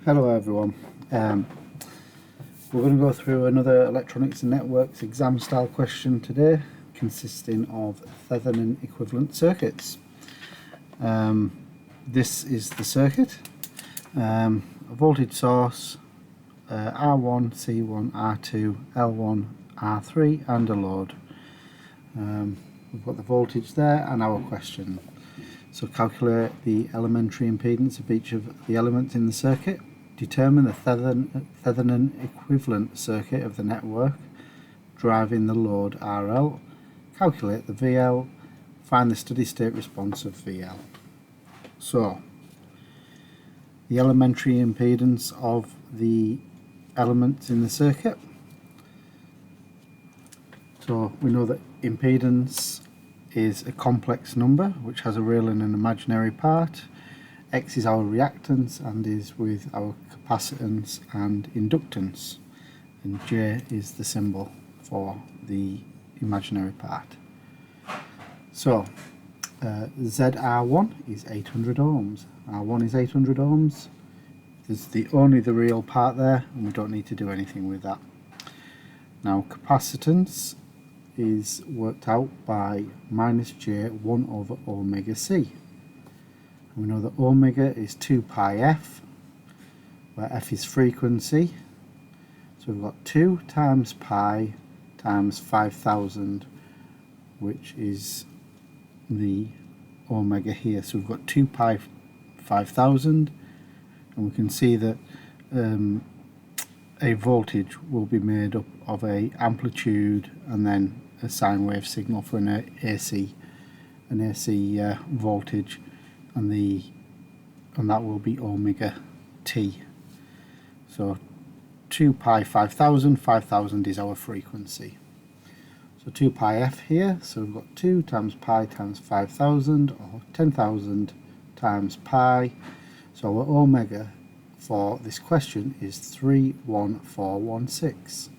Hello everyone. We're going to go through another electronics and networks exam style question today, consisting of Thevenin equivalent circuits. This is the circuit, a voltage source, R1, C1, R2, L1, R3 and a load. We've got the voltage there and our question. So calculate the elementary impedance of each of the elements in the circuit. Determine the Thevenin equivalent circuit of the network driving the load RL. Calculate the VL. Find the steady state response of VL. So, the elementary impedance of the elements in the circuit. So we know that impedance is a complex number which has a real and an imaginary part. X is our reactance and is with our capacitance and inductance, and J is the symbol for the imaginary part. So ZR1 is 800 ohms. R1 is 800 ohms. There's only the real part there, and we don't need to do anything with that. Now capacitance is worked out by minus J 1 over omega C. We know that omega is 2 pi f, where f is frequency. So we've got 2 times pi times 5000, which is the omega here. So we've got 2 pi 5000, and we can see that a voltage will be made up of a amplitude and then a sine wave signal for an AC voltage. And that will be omega t. So 2 pi 5000, 5000 is our frequency. So 2 pi f here, so we've got 2 times pi times 5000, or 10,000 times pi. So our omega for this question is 31416.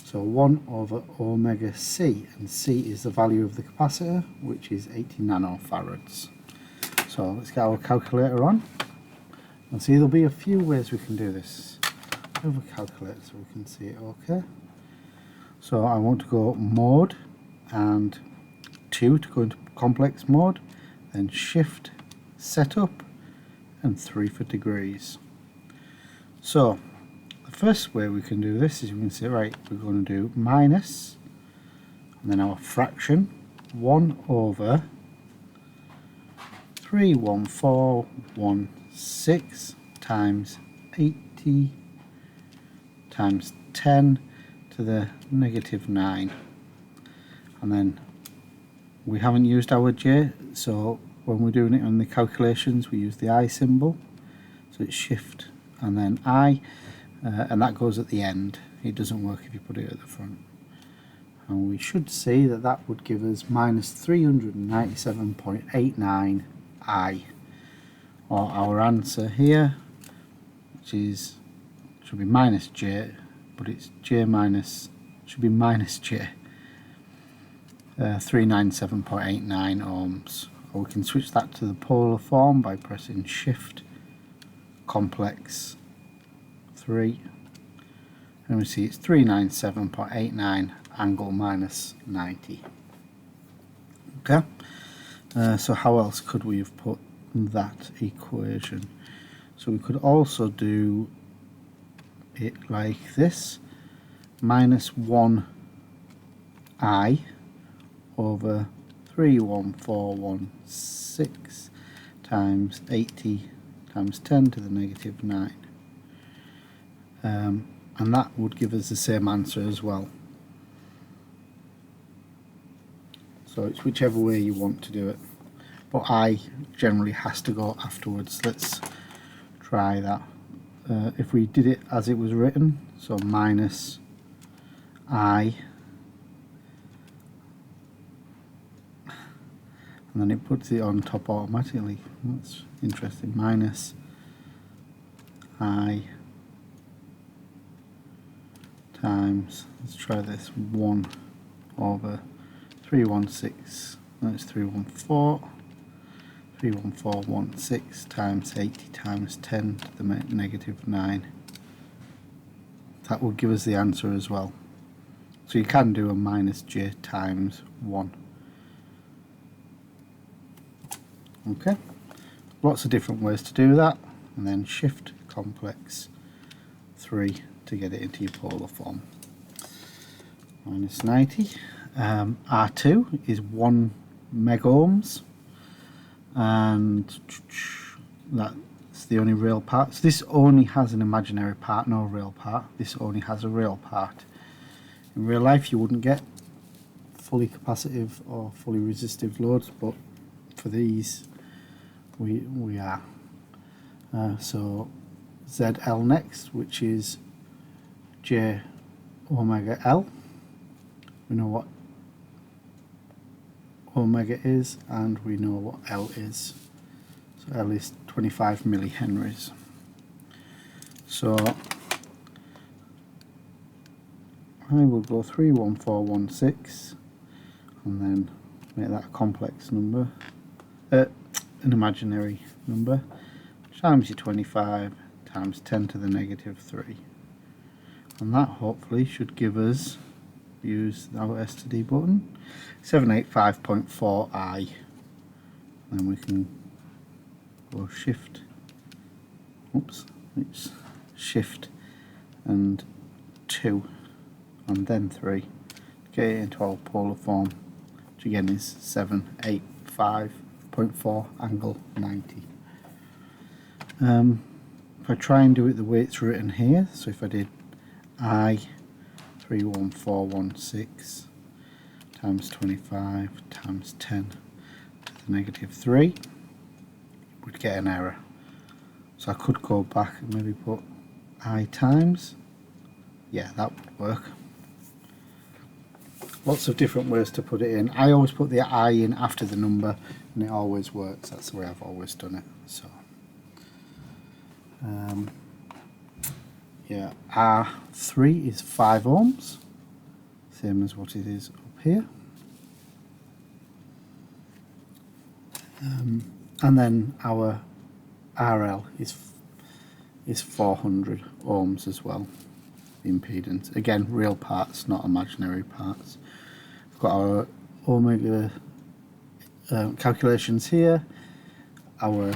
So 1 over omega c, and c is the value of the capacitor, which is 80 nanofarads. So let's get our calculator on and see. There'll be a few ways we can do this. Have a calculator so we can see it okay. So I want to go mode and 2 to go into complex mode, then shift, setup, and 3 for degrees. So the first way we can do this is we can say, right, we're going to do minus, and then our fraction, 1 over 31416 times 80 times 10 to the negative 9. And then we haven't used our J, so when we're doing it on the calculations we use the I symbol. So it's shift and then I, and that goes at the end. It doesn't work if you put it at the front. And we should see that that would give us minus 397.89 I, or our answer here, which should be minus J, but it's J minus, should be minus J, 397.89 ohms. Or we can switch that to the polar form by pressing shift, complex 3, and we see it's 397.89 angle minus 90. Okay. So how else could we have put that equation? So we could also do it like this, minus 1i over 31416 times 80 times 10 to the negative 9. And that would give us the same answer as well. So it's whichever way you want to do it, but I generally has to go afterwards. Let's try that. If we did it as it was written, so minus I, and then it puts it on top automatically. That's interesting. Minus I times, let's try this, 1 over 316, that's 314, 31416 times 80 times 10 to the negative 9. That will give us the answer as well. So you can do a minus j times 1. Okay, lots of different ways to do that, and then shift complex 3 to get it into your polar form. Minus 90. R2 is 1 megohms, and that's the only real part. So this only has an imaginary part, no real part. This only has a real part. In real life you wouldn't get fully capacitive or fully resistive loads, but for these we are. So ZL next, which is J omega L. We know what omega is and we know what L is. So L is 25 millihenries. So I will go 31416 and then make that a complex number, an imaginary number, times your 25 times 10 to the negative 3. And that hopefully should give us, use our STD button, 785.4i. Then we can go shift, oops, it's shift and 2 and then 3 to get it into our polar form, which again is 785.4 angle 90. If I try and do it the way it's written here, so if I did I 31416 times 25 times 10 to the negative 3, would get an error. So I could go back and maybe put I times, yeah, that would work. Lots of different ways to put it in. I always put the I in after the number and it always works. That's the way I've always done it. So yeah, R3 is 5 ohms, same as what it is up here. And then our RL is 400 ohms as well, the impedance. Again, real parts, not imaginary parts. We've got our omega calculations here, our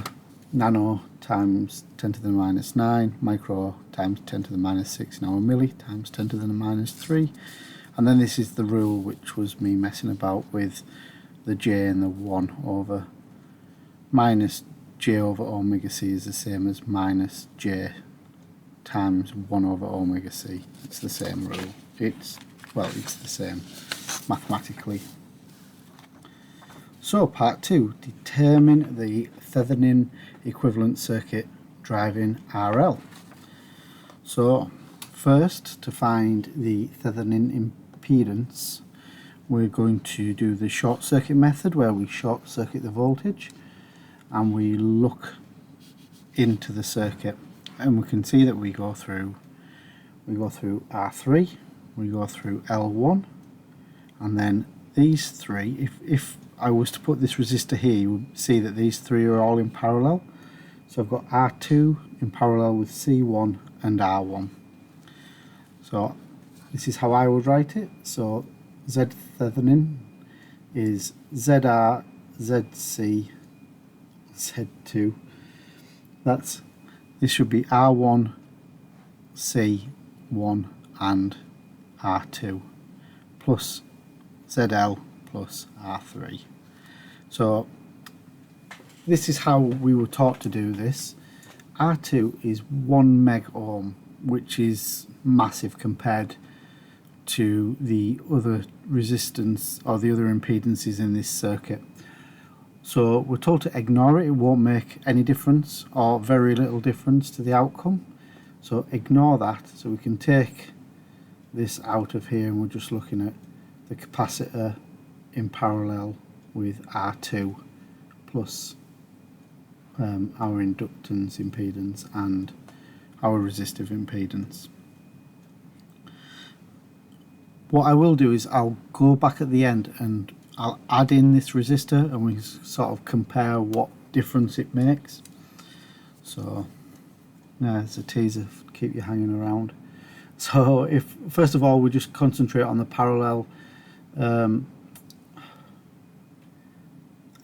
nano times 10 to the minus 9, micro times 10 to the minus 6, and our milli times 10 to the minus 3. And then this is the rule which was me messing about with the j and the 1 over minus j over omega c is the same as minus j times 1 over omega c. It's the same rule. It's the same mathematically. So part 2, determine the Thevenin equivalent circuit driving RL. So first, to find the Thevenin impedance, we're going to do the short circuit method, where we short circuit the voltage and we look into the circuit, and we can see that we go through R3, we go through L1, and then these three, if I was to put this resistor here, you would see that these three are all in parallel. So I've got R2 in parallel with C1 and R1. So this is how I would write it. So Z Thevenin is ZR, ZC, Z2. This should be R1, C1 and R2 plus ZL plus R3. So this is how we were taught to do this. R2 is 1 meg ohm, which is massive compared to the other resistance or the other impedances in this circuit. So we're told to ignore it. It won't make any difference or very little difference to the outcome. So ignore that. So we can take this out of here and we're just looking at the capacitor in parallel with R2 plus our inductance impedance and our resistive impedance. What I will do is I'll go back at the end and I'll add in this resistor and we sort of compare what difference it makes. So yeah, it's a teaser to keep you hanging around. So if first of all we just concentrate on the parallel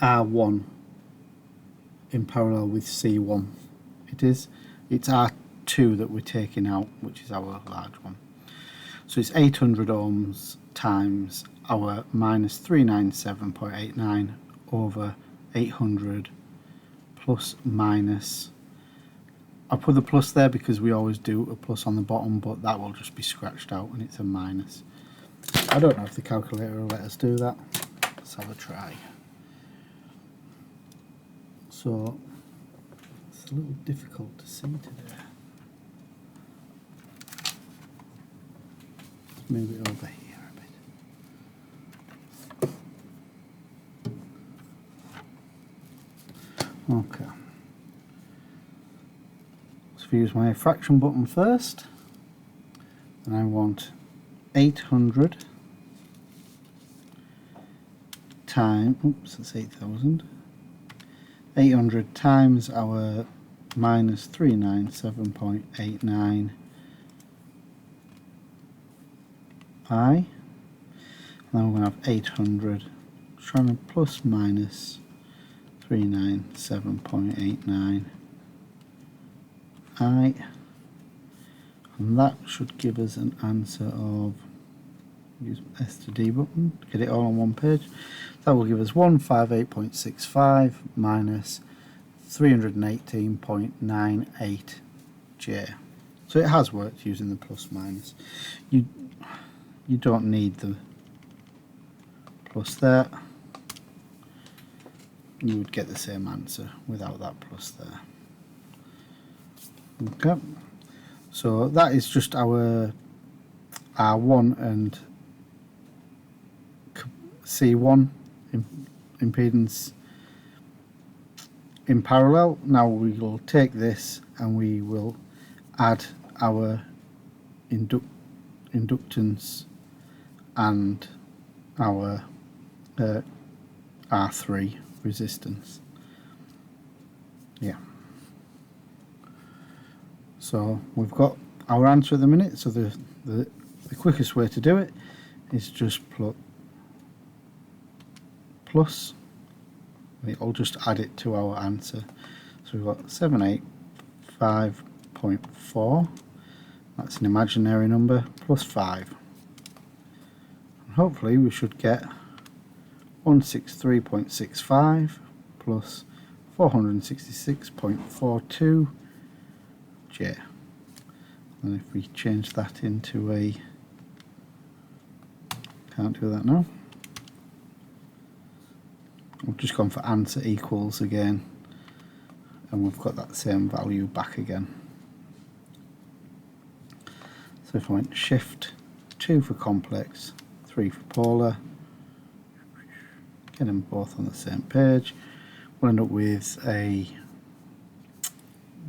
R1 in parallel with C1. It's R2 that we're taking out, which is our large one. So it's 800 ohms times our minus 397.89 over 800 plus minus, I'll put the plus there because we always do a plus on the bottom, but that will just be scratched out and it's a minus. I don't know if the calculator will let us do that. Let's have a try. So it's a little difficult to see today. Let's move it over here a bit. Okay. So use my fraction button first, and I want 800 times, oops, that's 8,000. 800 times our minus 397.89 I, and then we're going to have 800 trying to plus minus 397.89 I, and that should give us an answer of, use S to D button, get it all on one page. That will give us 158.65 minus 318.98 J. So it has worked using the plus minus. You don't need the plus there. You would get the same answer without that plus there. Okay. So that is just our R1 and C1 impedance in parallel. Now we will take this and we will add our inductance and our R3 resistance. Yeah. So we've got our answer at the minute. So the quickest way to do it is just put plus, I'll just add it to our answer. So we've got 785.4, that's an imaginary number, plus 5. And hopefully we should get 163.65 plus 466.42 J. And if we change that into a, can't do that now. We've just gone for answer equals again, and we've got that same value back again. So if I went shift 2 for complex, 3 for polar, get them both on the same page, we'll end up with a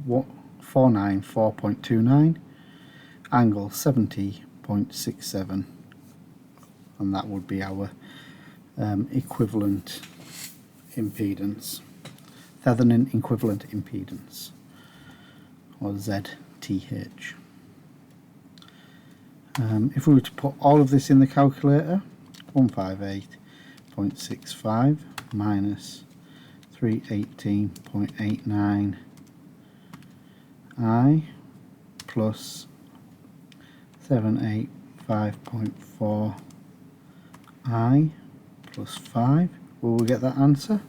494.29, angle 70.67, and that would be our equivalent impedance, Thevenin equivalent impedance, or ZTH. If we were to put all of this in the calculator, 158.65 minus 318.89 I plus 785.4 I plus 5, will we get that answer?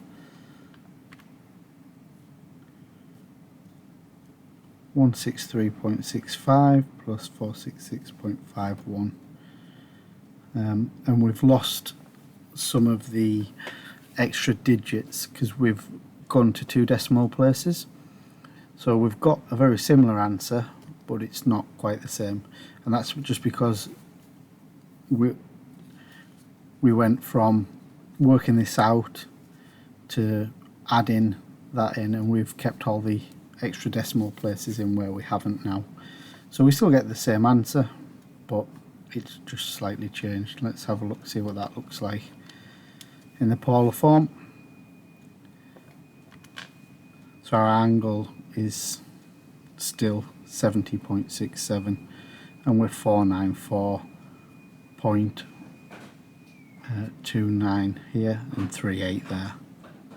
$163.65 plus 466.51, and we've lost some of the extra digits because we've gone to 2 decimal places. So we've got a very similar answer, but it's not quite the same, and that's just because we went from working this out to adding that in, and we've kept all the extra decimal places in where we haven't now. So we still get the same answer, but it's just slightly changed. Let's have a look, see what that looks like in the polar form. So our angle is still 70.67 and we're 494.29 here and 38 there.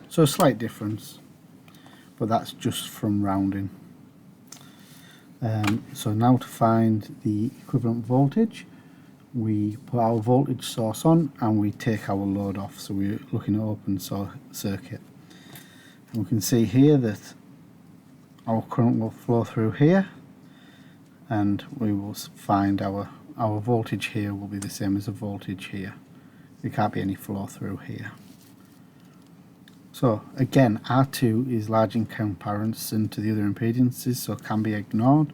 So a slight difference, but that's just from rounding. So now to find the equivalent voltage, we put our voltage source on and we take our load off, so we're looking at open circuit. And we can see here that our current will flow through here, and we will find our voltage here will be the same as the voltage here. There can't be any flow through here. So again, R2 is large in comparison to the other impedances, so it can be ignored.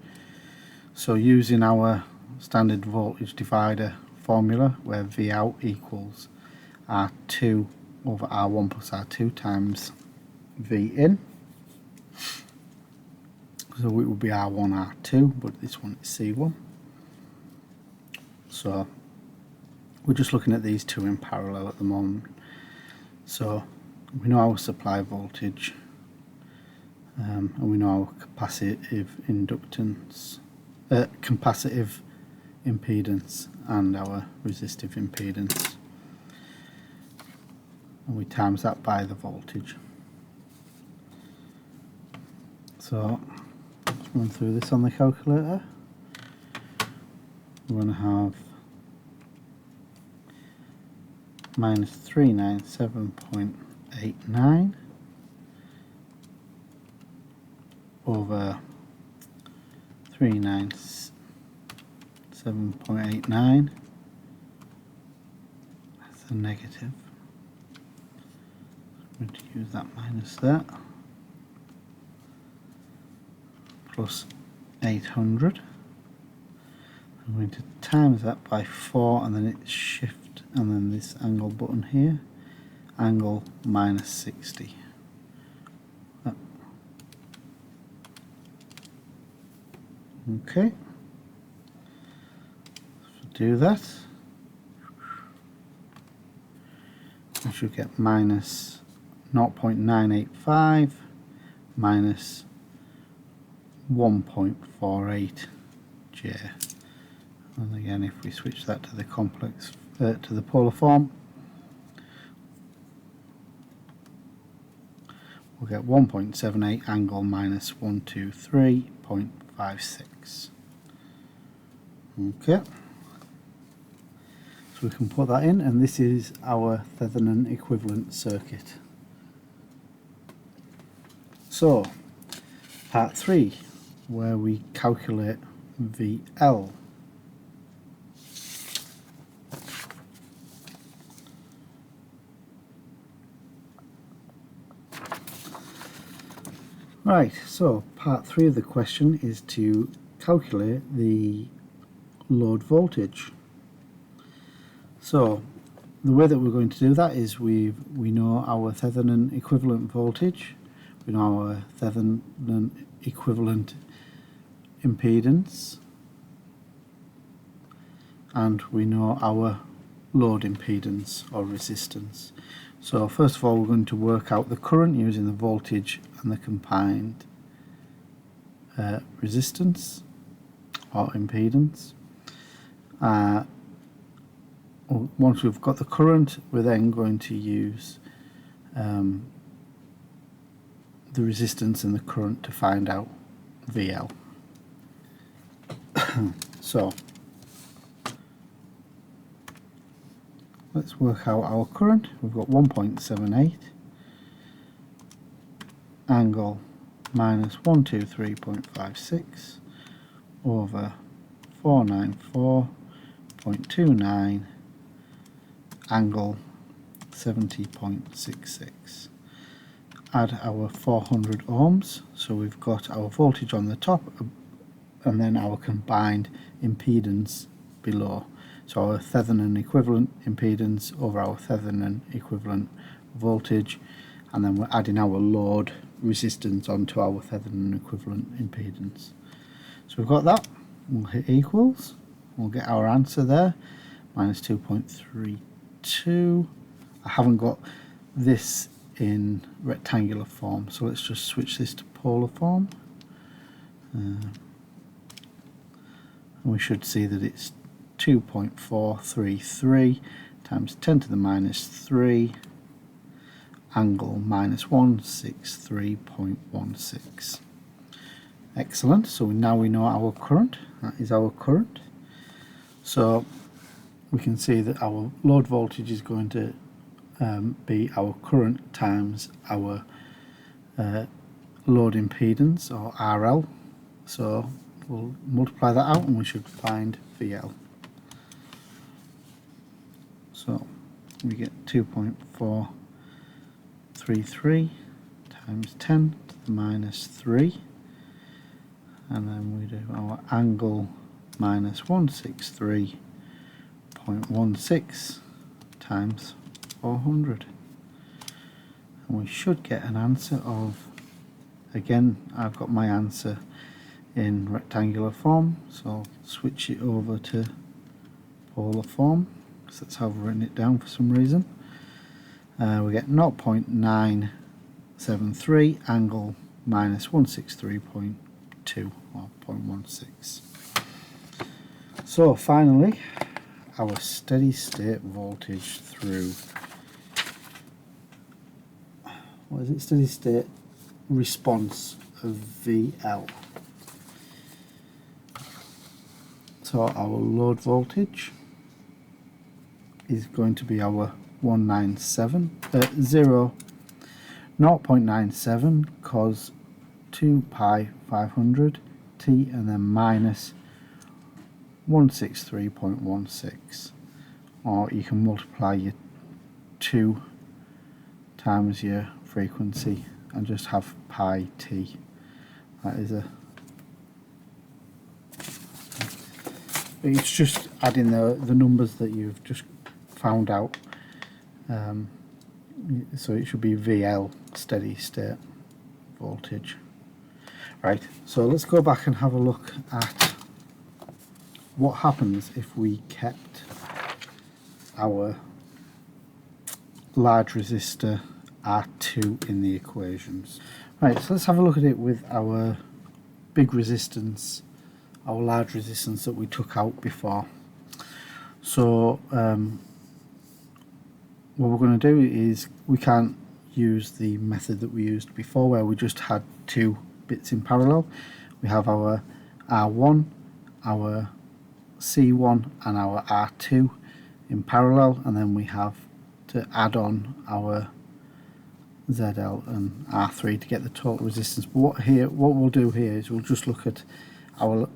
So using our standard voltage divider formula, where V out equals R2 over R1 plus R2 times V in. So it will be R1, R2, but this one is C1. So we're just looking at these two in parallel at the moment. So we know our supply voltage, and we know our capacitive inductance, capacitive impedance and our resistive impedance, and we times that by the voltage. So let's run through this on the calculator. We're going to have minus 397.89 over 397.89. That's a negative. I'm going to use that minus that. Plus 800. I'm going to times that by 4, and then it's shift, and then this angle button here, angle minus 60. Okay, so do that. We should get minus 0.985 minus 1.48 J. And again, if we switch that to the complex, to the polar form, we'll get 1.78 angle minus 123.56. Okay, so we can put that in, and this is our Thevenin equivalent circuit. So, part 3, where we calculate VL. Right, so part 3 of the question is to calculate the load voltage. So the way that we're going to do that is we know our Thevenin equivalent voltage, we know our Thevenin equivalent impedance, and we know our load impedance or resistance. So first of all, we're going to work out the current using the voltage and the combined resistance or impedance. Once we've got the current, we're then going to use the resistance and the current to find out VL. So let's work out our current. We've got 1.78 angle minus 123.56 over 494.29 angle 70.66. Add our 400 ohms, so we've got our voltage on the top and then our combined impedance below. So our Thevenin equivalent impedance over our Thevenin equivalent voltage, and then we're adding our load resistance onto our Thevenin equivalent impedance. So we've got that, we'll hit equals, we'll get our answer there, minus 2.32. I haven't got this in rectangular form, so let's just switch this to polar form. And we should see that it's 2.433 times 10 to the minus 3 angle minus 163.16. Excellent. So now we know our current. That is our current. So we can see that our load voltage is going to be our current times our load impedance, or RL. So we'll multiply that out and we should find VL. So we get 2.433 times 10 to the minus 3, and then we do our angle minus 163.16 times 400, and we should get an answer of, again, I've got my answer in rectangular form, so I'll switch it over to polar form because that's how I've written it down for some reason. We get 0.973 angle minus 163.2 or 0.16. So finally, our steady state voltage through, what is it, steady state response of VL. So our load voltage is going to be our 0.97 cos 2 pi 500 t, and then minus 163.16, or you can multiply your 2 times your frequency and just have pi t. That is it's just adding the numbers that you've just found out. So it should be VL, steady state voltage. Right, so let's go back and have a look at what happens if we kept our large resistor R2 in the equations. Right, so let's have a look at it with our big resistance, our large resistance that we took out before. So what we're going to do is, we can't use the method that we used before where we just had two bits in parallel. We have our R1, our C1 and our R2 in parallel, and then we have to add on our ZL and R3 to get the total resistance. But what we'll do here is we'll just look at our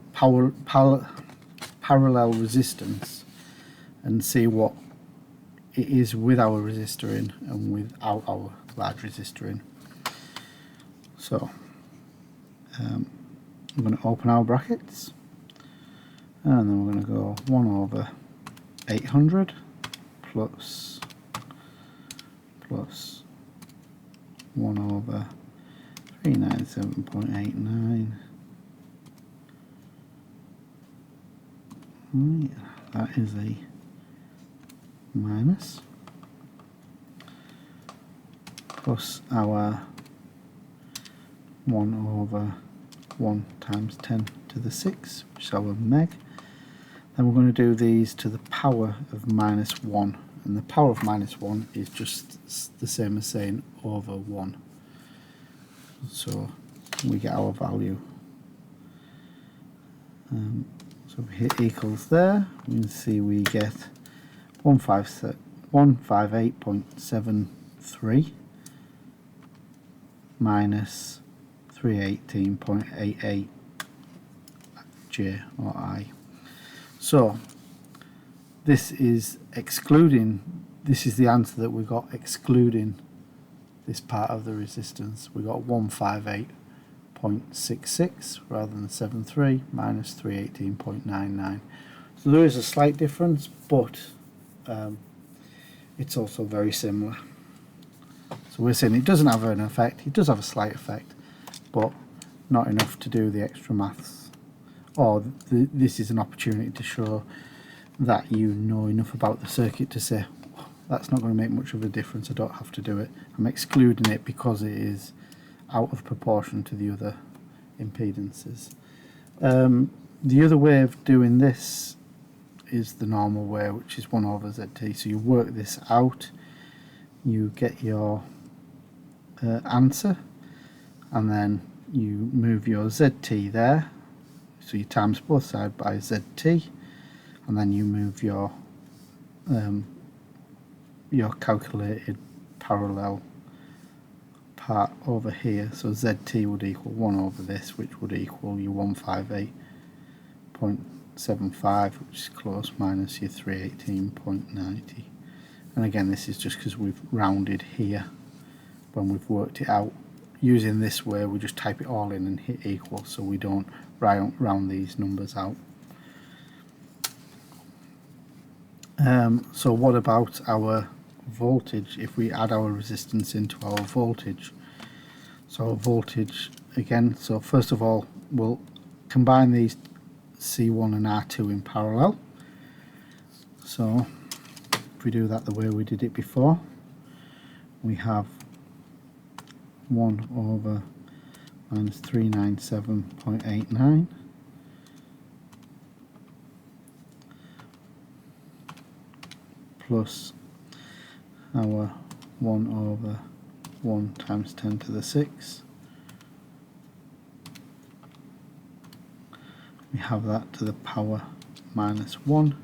parallel resistance and see what it is with our resistor in and without our large resistor in. So I'm going to open our brackets, and then we're going to go 1 over 800 plus 1 over 397.89. Right, that is a minus, plus our 1 over 1 times 10 to the 6, which is our meg. Then we're going to do these to the power of minus 1, and the power of minus 1 is just the same as saying over 1. So we get our value. So if we hit equals there, we can see we get 158.73 minus 318.88 J or I. So this is excluding, this is the answer that we got excluding this part of the resistance. We got 158.66 rather than 73 minus 318.99. So there is a slight difference, but it's also very similar. So we're saying it doesn't have an effect, it does have a slight effect, but not enough to do the extra maths. Or this is an opportunity to show that you know enough about the circuit to say, that's not going to make much of a difference, I don't have to do it. I'm excluding it because it is out of proportion to the other impedances. The other way of doing this is the normal way, which is 1 over ZT. So you work this out, you get your answer, and then you move your ZT there, so you times both sides by ZT, and then you move your calculated parallel part over here. So ZT would equal 1 over this, which would equal your 158.75, which is close, minus your 318.90. And again, this is just because we've rounded here when we've worked it out. Using this way, we just type it all in and hit equal, so we don't round these numbers out. So what about our voltage if we add our resistance into our voltage? So our voltage again, so first of all we'll combine these C1 and R2 in parallel. So if we do that the way we did it before, we have 1 over minus 397.89 plus our 1 over 1 times 10 to the 6. We have that to the power minus 1.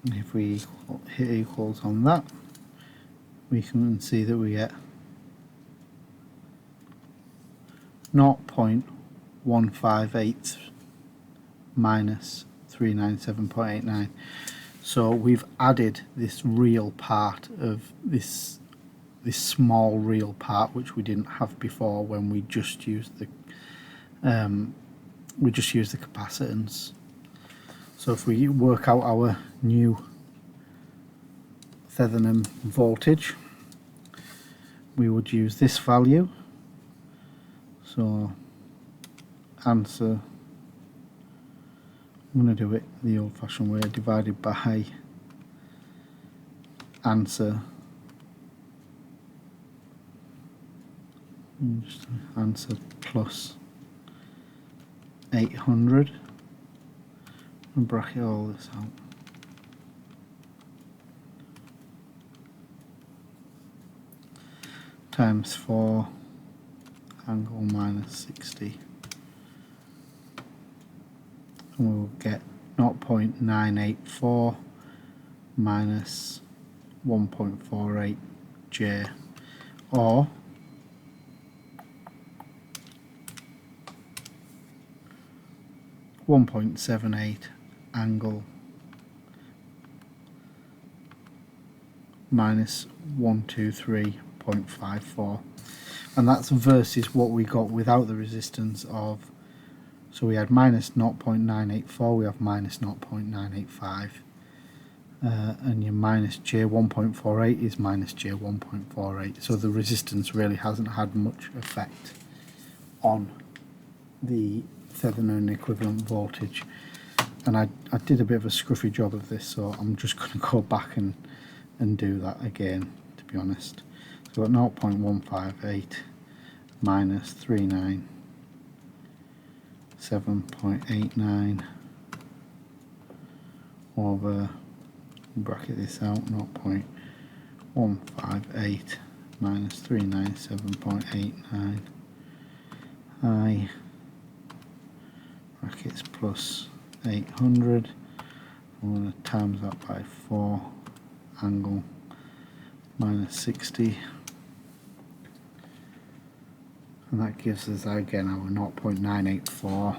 And if we hit equals on that, we can see that we get 0.158 minus 397.89. So we've added this real part of this small real part, which we didn't have before when we just used the capacitance. So if we work out our new Thevenin voltage, we would use this value. So answer, I'm going to do it the old-fashioned way, divided by answer, answer plus 800, and bracket all this out. Times 4 angle minus 60. And we'll get 0.984 minus 1.48 J, or 1.78 angle minus 123.54, and that's versus what we got without the resistance of, so we had minus 0.984, we have minus 0.985, and your minus J1.48 is minus J1.48, so the resistance really hasn't had much effect on the Thevenin equivalent voltage. And I did a bit of a scruffy job of this, so I'm just going to go back and do that again, to be honest. So at 0.158 minus 397.89 over, bracket this out, 0.158 minus 397.89 I brackets plus 800, I'm going to times that by 4 angle minus 60, and that gives us again our 0.984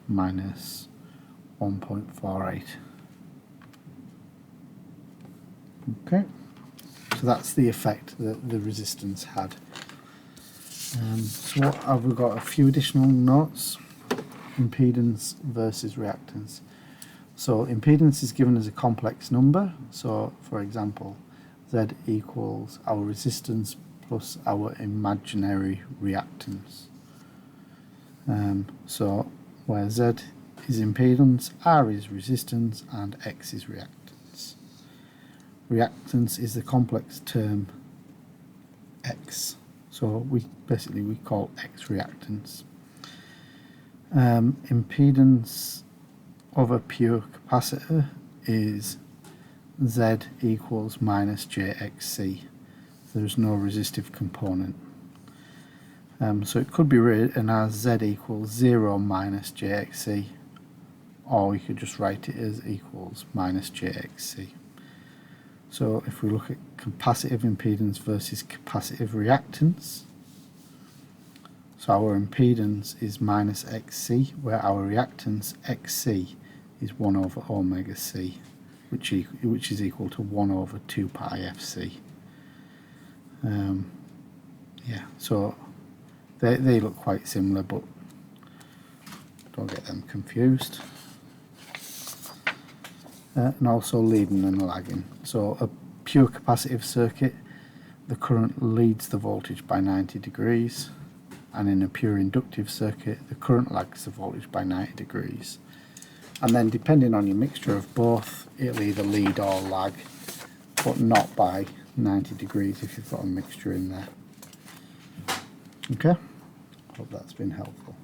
minus 1.48. Okay, so that's the effect that the resistance had. So what have we got? A few additional notes. Impedance versus reactance. So impedance is given as a complex number, so for example Z equals our resistance plus our imaginary reactance. So where Z is impedance, R is resistance, and X is reactance. Reactance is the complex term X So we call X reactance. Impedance of a pure capacitor is Z equals minus JXC. There's no resistive component. So it could be written as Z equals 0 minus JXC, or we could just write it as equals minus JXC. So if we look at capacitive impedance versus capacitive reactance, so our impedance is minus XC, where our reactance XC is 1 over omega C, which is equal to 1 over 2 pi FC. Yeah, so they look quite similar, but don't get them confused. And also leading and lagging. So a pure capacitive circuit, the current leads the voltage by 90 degrees, and in a pure inductive circuit, the current lags the voltage by 90 degrees. And then depending on your mixture of both, it'll either lead or lag, but not by 90 degrees if you've got a mixture in there. Okay, hope that's been helpful.